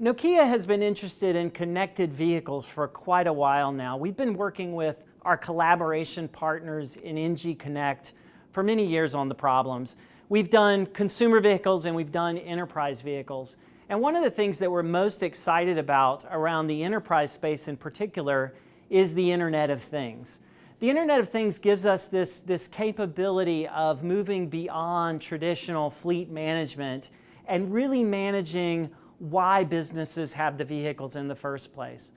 Nokia has been interested in connected vehicles for quite a while now. We've been working with our collaboration partners in NG Connect for many years on the problems. We've done consumer vehicles and we've done enterprise vehicles. And one of the things that we're most excited about around the enterprise space in particular is the Internet of Things. The Internet of Things gives us this capability of moving beyond traditional fleet management and really managing why businesses have the vehicles in the first place.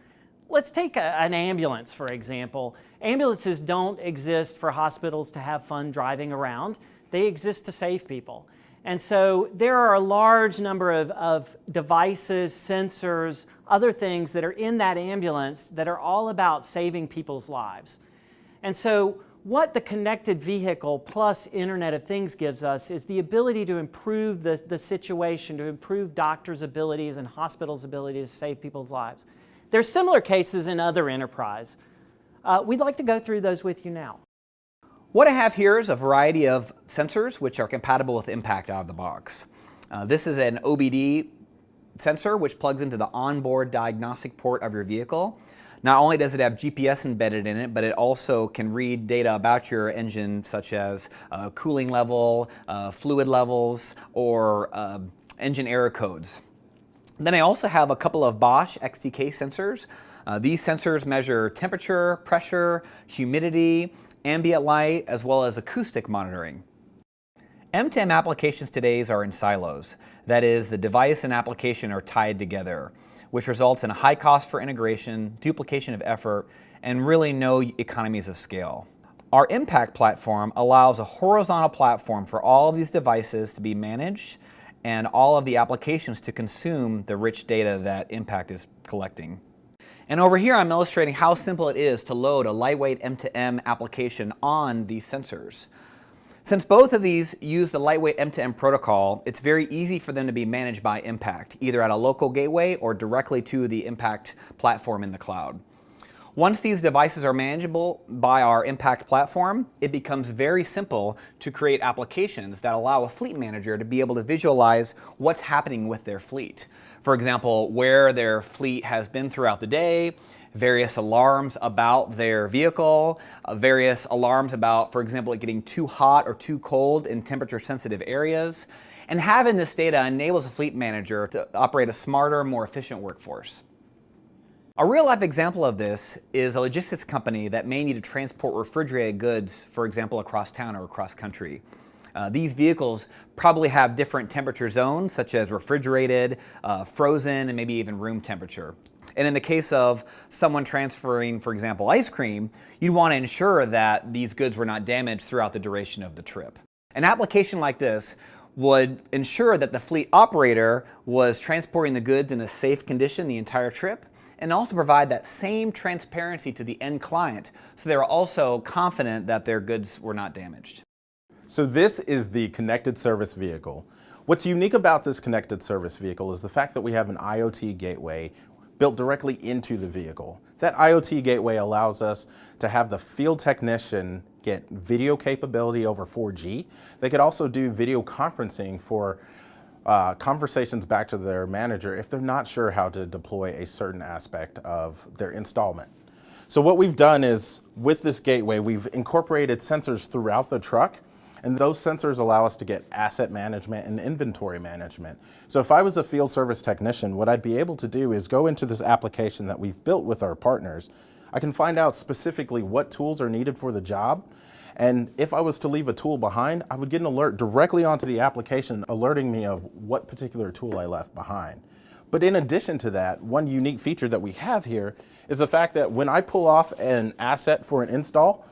Let's take an ambulance, for example. Ambulances don't exist for hospitals to have fun driving around. They exist to save people. And so there are a large number of devices, sensors, other things that are in that ambulance that are all about saving people's lives. And so what the connected vehicle plus Internet of Things gives us is the ability to improve the situation, to improve doctors' abilities and hospitals' abilities to save people's lives. There's similar cases in other enterprise. We'd like to go through those with you now. What I have here is a variety of sensors which are compatible with Impact out of the box. This is an OBD sensor which plugs into the onboard diagnostic port of your vehicle. Not only does it have GPS embedded in it, but it also can read data about your engine, such as cooling level, fluid levels, or engine error codes. Then I also have a couple of Bosch XTK sensors. These sensors measure temperature, pressure, humidity, ambient light, as well as acoustic monitoring. M2M applications today are in silos. That is, the device and application are tied together, which results in a high cost for integration, duplication of effort, and really no economies of scale. Our Impact platform allows a horizontal platform for all of these devices to be managed and all of the applications to consume the rich data that Impact is collecting. And over here I'm illustrating how simple it is to load a lightweight M2M application on these sensors. Since both of these use the lightweight M2M protocol, it's very easy for them to be managed by Impact, either at a local gateway or directly to the Impact platform in the cloud. Once these devices are manageable by our Impact platform, it becomes very simple to create applications that allow a fleet manager to be able to visualize what's happening with their fleet. For example, where their fleet has been throughout the day, various alarms about their vehicle, various alarms about, for example, it getting too hot or too cold in temperature-sensitive areas. And having this data enables a fleet manager to operate a smarter, more efficient workforce. A real-life example of this is a logistics company that may need to transport refrigerated goods, for example, across town or across country. These vehicles probably have different temperature zones, such as refrigerated, frozen, and maybe even room temperature. And in the case of someone transferring, for example, ice cream, you'd want to ensure that these goods were not damaged throughout the duration of the trip. An application like this would ensure that the fleet operator was transporting the goods in a safe condition the entire trip, and also provide that same transparency to the end client, so they were also confident that their goods were not damaged. So this is the connected service vehicle. What's unique about this connected service vehicle is the fact that we have an IoT gateway built directly into the vehicle. That IoT gateway allows us to have the field technician get video capability over 4G. They could also do video conferencing for conversations back to their manager if they're not sure how to deploy a certain aspect of their installment. So what we've done is, with this gateway, we've incorporated sensors throughout the truck, and those sensors allow us to get asset management and inventory management. So if I was a field service technician, what I'd be able to do is go into this application that we've built with our partners. I can find out specifically what tools are needed for the job. And if I was to leave a tool behind, I would get an alert directly onto the application alerting me of what particular tool I left behind. But in addition to that, one unique feature that we have here is the fact that when I pull off an asset for an install,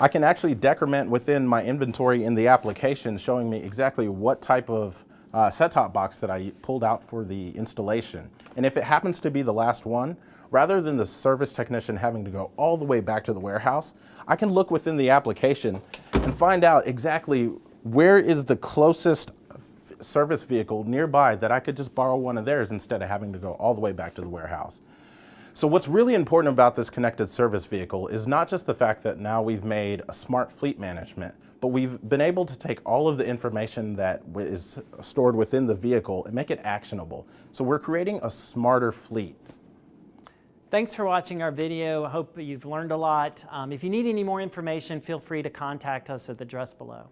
I can actually decrement within my inventory in the application, showing me exactly what type of set-top box that I pulled out for the installation. And if it happens to be the last one, rather than the service technician having to go all the way back to the warehouse, I can look within the application and find out exactly where is the closest service vehicle nearby that I could just borrow one of theirs instead of having to go all the way back to the warehouse. So what's really important about this connected service vehicle is not just the fact that now we've made a smart fleet management, but we've been able to take all of the information that is stored within the vehicle and make it actionable. So we're creating a smarter fleet. Thanks for watching our video. I hope you've learned a lot. If you need any more information, feel free to contact us at the address below.